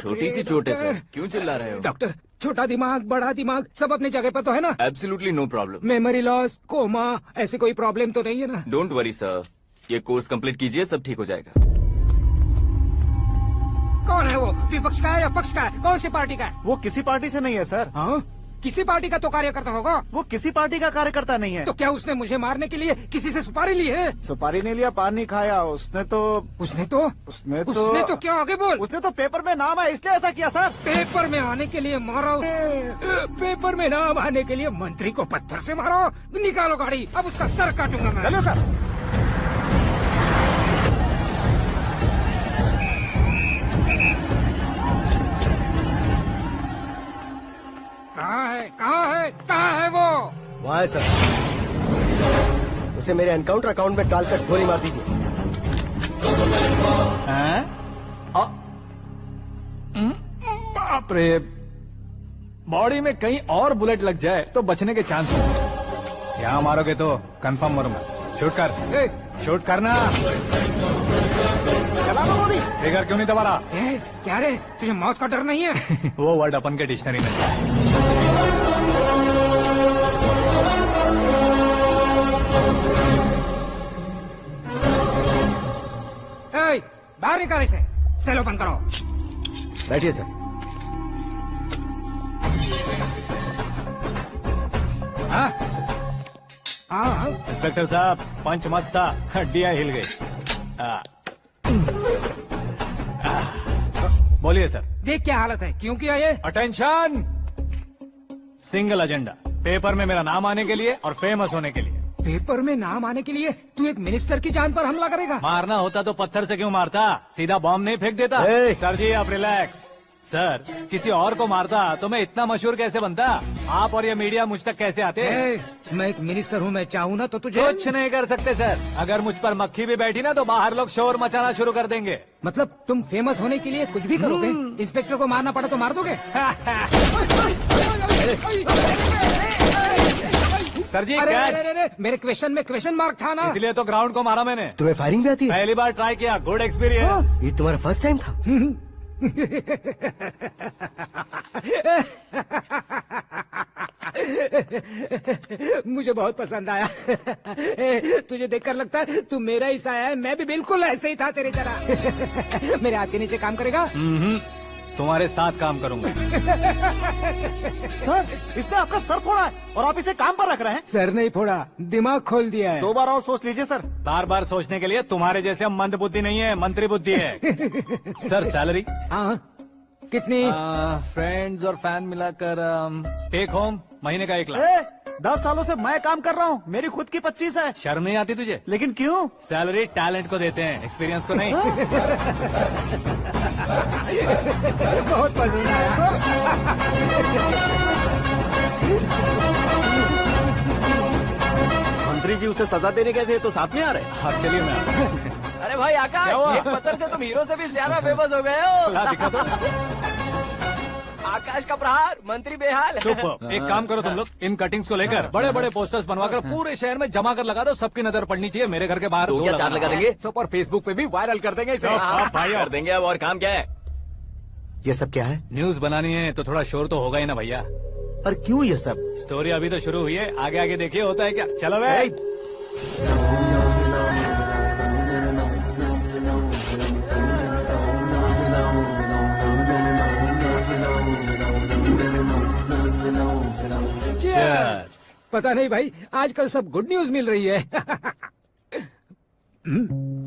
छोटी सी चोट है सर, क्यों चिल्ला रहे हो? डॉक्टर, छोटा दिमाग बड़ा दिमाग सब अपनी जगह पर तो है ना? Absolutely no problem. Memory loss, coma, ऐसी कोई प्रॉब्लम तो नहीं है ना? डोंट वरी सर, ये कोर्स कंप्लीट कीजिए, सब ठीक हो जाएगा। कौन है वो? विपक्ष का है या पक्ष का है? कौन सी पार्टी का है? वो किसी पार्टी से नहीं है सर। हाँ? किसी पार्टी का तो कार्यकर्ता होगा। वो किसी पार्टी का कार्यकर्ता नहीं है। तो क्या उसने मुझे मारने के लिए किसी से सुपारी ली है? सुपारी नहीं लिया, पान नहीं खाया। उसने तो क्या आगे बोल? उसने तो पेपर में नाम है इसलिए ऐसा किया सर। पेपर में आने के लिए मारा? पेपर में नाम आने के लिए मंत्री को पत्थर से मारो? निकालो गाड़ी, अब उसका सर काटूंगा मैं। चलो सर। कहाँ है वो? वहाँ है सर। उसे मेरे एनकाउंटर अकाउंट में डालकर गोली मार दीजिए। बाप रे, बॉडी में कहीं और बुलेट लग जाए तो बचने के चांस हो। यहाँ मारोगे तो कंफर्म मरूंगा। शूट कर, शूट करना। चला दो गोली। ट्रिगर क्यों नहीं दबा रहा? क्या रे, तुझे मौत का डर नहीं है? वो वर्ड अपन के डिक्शनरी में है। बाहर निकाल इसे। सेलो बंद करो। बैठिए सर। इंस्पेक्टर साहब, पंच मस्त था, हड्डियां हिल गई। बोलिए सर। देख क्या हालत है, क्यों किया ये? अटेंशन, सिंगल एजेंडा, पेपर में मेरा नाम आने के लिए और फेमस होने के लिए। पेपर में नाम आने के लिए तू एक मिनिस्टर की जान पर हमला करेगा? मारना होता तो पत्थर से क्यों मारता, सीधा बॉम्ब नहीं फेंक देता। सर जी आप रिलैक्स। सर, किसी और को मारता तो मैं इतना मशहूर कैसे बनता? आप और ये मीडिया मुझ तक कैसे आते? मैं एक मिनिस्टर हूँ, मैं चाहूँ ना तो तुझे कुछ नहीं कर सकते सर। अगर मुझ पर मक्खी भी बैठी ना तो बाहर लोग शोर मचाना शुरू कर देंगे। मतलब तुम फेमस होने के लिए कुछ भी करोगे? इंस्पेक्टर को मारना पड़ा तो मार दोगे? सर जी अरे, मेरे क्वेश्चन में क्वेश्चन मार्क था ना, इसलिए तो ग्राउंड को मारा मैंने। तुम्हें फायरिंग भी आती है? पहली बार ट्राई किया, गुड एक्सपीरियंस। ये तुम्हारा फर्स्ट टाइम था? मुझे बहुत पसंद आया। तुझे देखकर लगता है तू मेरा ही साया है। मैं भी बिल्कुल ऐसे ही था तेरी तरह। मेरे हाथ के नीचे काम करेगा? तुम्हारे साथ काम करूंगा। सर, इसने आपका सर फोड़ा है और आप इसे काम पर रख रहे हैं। सर नहीं फोड़ा, दिमाग खोल दिया है। 2 बार और सोच लीजिए सर। बार बार सोचने के लिए तुम्हारे जैसे मंद बुद्धि नहीं है, मंत्री बुद्धि है। Sir salary? हाँ, कितनी? फ्रेंड्स और फैन मिलाकर टेक होम महीने का 1 लाख। 10 सालों से मैं काम कर रहा हूँ, मेरी खुद की 25 है। शर्म नहीं आती तुझे? लेकिन क्यों? सैलरी टैलेंट को देते हैं, एक्सपीरियंस को नहीं। बहुत पसंद आया। मंत्री जी उसे सजा देने गए थे तो साथ में आ रहे? हाँ चलिए मैं। अरे भाई आकाश, एक पत्थर से तुम हीरो से भी ज्यादा फेमस हो गए हो। दिखा दो। आकाश का प्रहार, मंत्री बेहाल। सुपर। एक काम करो तुम लोग, इन कटिंग्स को लेकर बड़े बड़े पोस्टर्स बनवाकर पूरे शहर में जमा कर लगा दो। सबकी नजर पड़नी चाहिए। मेरे घर के बाहर तो क्या 4 लगा देंगे? और फेसबुक पे भी वायरल कर देंगे इसे। भाई कर देंगे। अब और काम क्या है? ये सब क्या है? न्यूज बनानी है तो थोड़ा शोर तो होगा ही ना भैया। और क्यों ये सब? स्टोरी अभी तो शुरू हुई है, आगे आगे देखिए होता है क्या। चलो भाई। पता नहीं भाई, आजकल सब गुड न्यूज मिल रही है।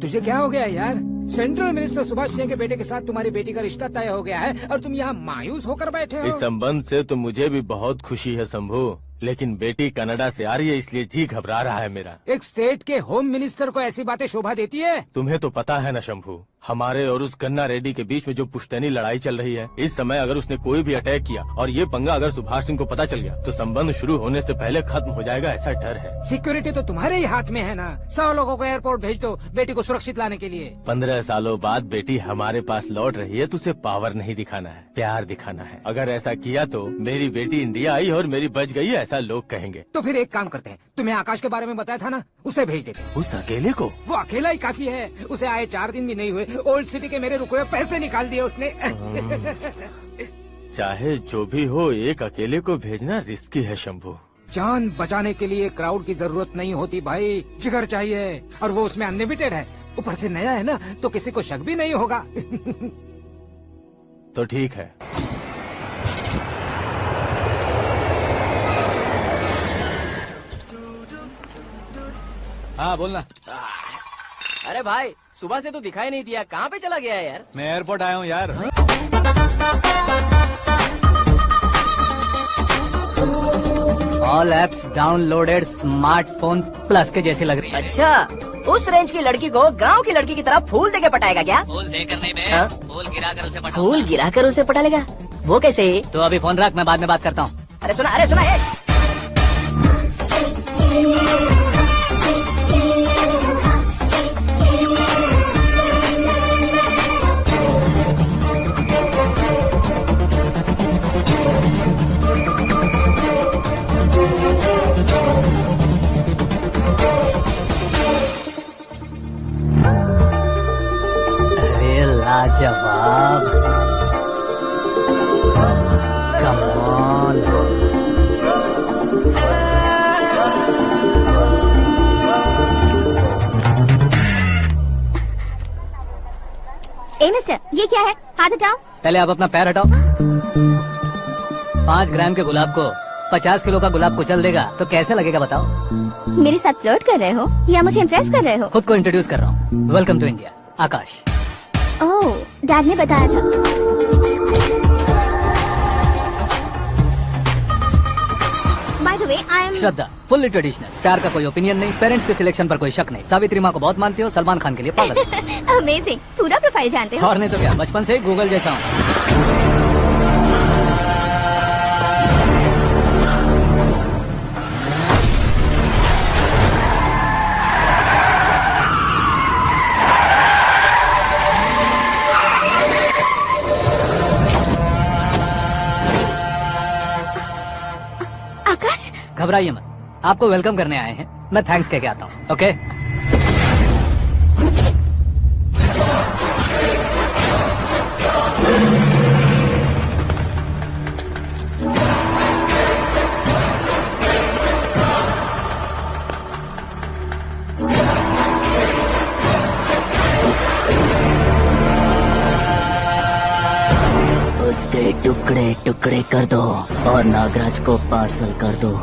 तुझे क्या हो गया यार? सेंट्रल मिनिस्टर सुभाष सिंह के बेटे के साथ तुम्हारी बेटी का रिश्ता तय हो गया है और तुम यहाँ मायूस होकर बैठे हो। इस संबंध से तो मुझे भी बहुत खुशी है शंभू, लेकिन बेटी कनाडा से आ रही है इसलिए जी घबरा रहा है मेरा। एक स्टेट के होम मिनिस्टर को ऐसी बातें शोभा देती है? तुम्हें तो पता है ना शंभू, हमारे और उस कन्ना रेड्डी के बीच में जो पुश्तैनी लड़ाई चल रही है। इस समय अगर उसने कोई भी अटैक किया और ये पंगा अगर सुभाष सिंह को पता चल गया तो संबंध शुरू होने से पहले खत्म हो जाएगा, ऐसा डर है। सिक्योरिटी तो तुम्हारे ही हाथ में है ना। 100 लोगों को एयरपोर्ट भेज दो बेटी को सुरक्षित लाने के लिए। 15 सालों बाद बेटी हमारे पास लौट रही है तो उसे पावर नहीं दिखाना है, प्यार दिखाना है। अगर ऐसा किया तो मेरी बेटी इंडिया आई और मेरी बच गई, ऐसा लोग कहेंगे। तो फिर एक काम करते हैं, तुम्हें आकाश के बारे में बताया था ना, उसे भेज देते हैं। उस अकेले को? वो अकेला ही काफी है। उसे आए 4 दिन भी नहीं हुए ओल्ड सिटी के मेरे रुके हुए पैसे निकाल दिए उसने। चाहे जो भी हो, एक अकेले को भेजना रिस्की है शंभू। जान बचाने के लिए क्राउड की जरूरत नहीं होती भाई, जिगर चाहिए, और वो उसमें अनलिमिटेड है। ऊपर से नया है ना, तो किसी को शक भी नहीं होगा। तो ठीक है। हाँ बोलना। अरे भाई, सुबह से तो दिखाई नहीं दिया, कहाँ पे चला गया है यार? मैं एयरपोर्ट आया हूँ यार। All apps downloaded smartphone plus के जैसी लग रही है। अच्छा, उस रेंज की लड़की को गांव की लड़की की तरह फूल देके पटाएगा क्या? फूल देकर नहीं बे, हाँ? फूल गिराकर उसे पटा। फूल गिराकर उसे पटा लेगा? वो कैसे? तो अभी फोन रख, मैं बाद में बात करता हूँ। अरे सुना ये। अरे लाजवाब, कम ऑन। ए मिस्टर, ये क्या है? हाथ हटाओ। पहले आप अपना पैर हटाओ। 5 ग्राम के गुलाब को 50 किलो का गुलाब कुचल देगा तो कैसे लगेगा बताओ? मेरे साथ फ्लर्ट कर रहे हो या मुझे इम्प्रेस कर रहे हो? खुद को इंट्रोड्यूस कर रहा हूँ। Welcome to India, Akash. Oh, dad ने बताया था। By the way, I am Shraddha, fully traditional. प्यार का कोई ओपिनियन नहीं, पेरेंट्स के सिलेक्शन पर कोई शक नहीं। सावित्री माँ को बहुत मानती हो, सलमान खान के लिए पागल हो। अमेजिंग, पूरा प्रोफाइल जानते हो। और नहीं तो क्या, बचपन से ही गूगल जैसा हूँ। आकाश, घबराइए मत, आपको वेलकम करने आए हैं। मैं थैंक्स कह के आता हूँ। ओके, उसके टुकड़े टुकड़े कर दो और नागराज को पार्सल कर दो।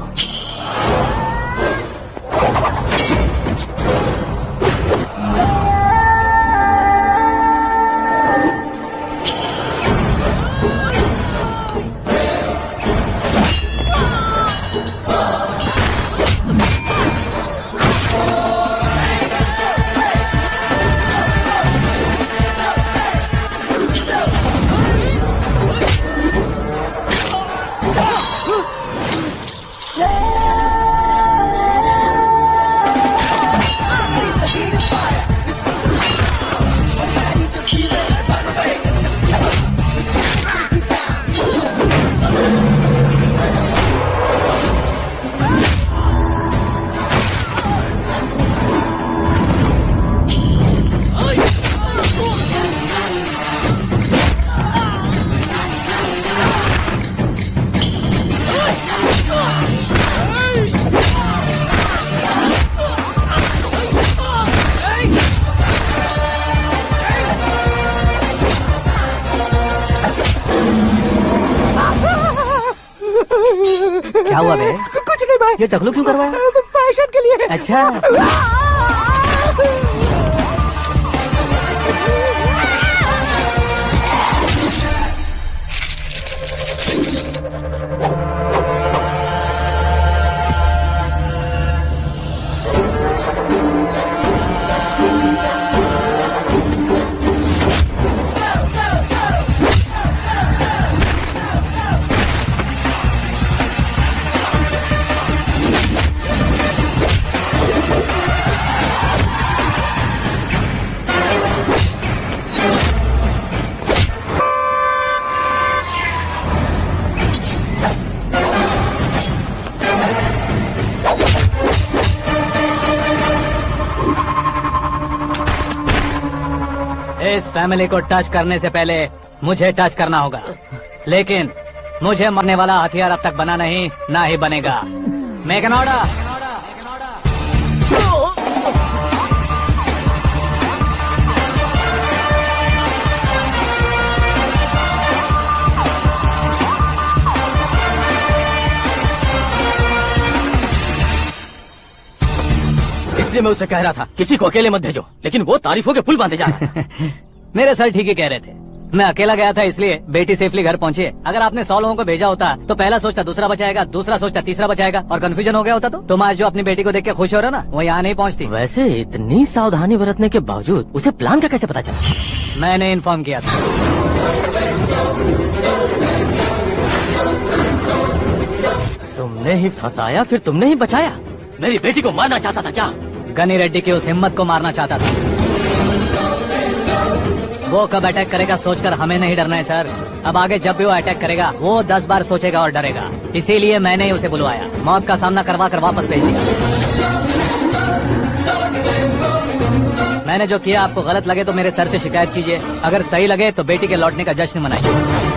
क्या हुआ बे? कुछ नहीं भाई। ये टकलू क्यों करवाया? फैशन के लिए। अच्छा, फैमिली को टच करने से पहले मुझे टच करना होगा, लेकिन मुझे मरने वाला हथियार अब तक बना नहीं, ना ही बनेगा। Make an order. इसलिए मैं उसे कह रहा था किसी को अकेले मत भेजो, लेकिन वो तारीफों के पुल बांधे जा रहा है। मेरे सर ठीक ही कह रहे थे। मैं अकेला गया था इसलिए बेटी सेफली घर पहुंची है। अगर आपने 100 लोगों को भेजा होता तो पहला सोचता दूसरा बचाएगा, दूसरा सोचता तीसरा बचाएगा, और कंफ्यूजन हो गया होता। तो तुम आज जो अपनी बेटी को देख के खुश हो रहे हो ना, वो यहाँ नहीं पहुँचती। वैसे इतनी सावधानी बरतने के बावजूद उसे प्लान का कैसे पता चला? मैंने इन्फॉर्म किया था। तुमने ही फंसाया, फिर तुमने ही बचाया। मेरी बेटी को मारना चाहता था क्या? गनी रेड्डी की उस हिम्मत को मारना चाहता था। वो कब अटैक करेगा सोचकर हमें नहीं डरना है सर। अब आगे जब भी वो अटैक करेगा वो 10 बार सोचेगा और डरेगा। इसीलिए मैंने ही उसे बुलवाया, मौत का सामना करवा कर वापस भेज दिया। मैंने जो किया आपको गलत लगे तो मेरे सर से शिकायत कीजिए, अगर सही लगे तो बेटी के लौटने का जश्न मनाइए।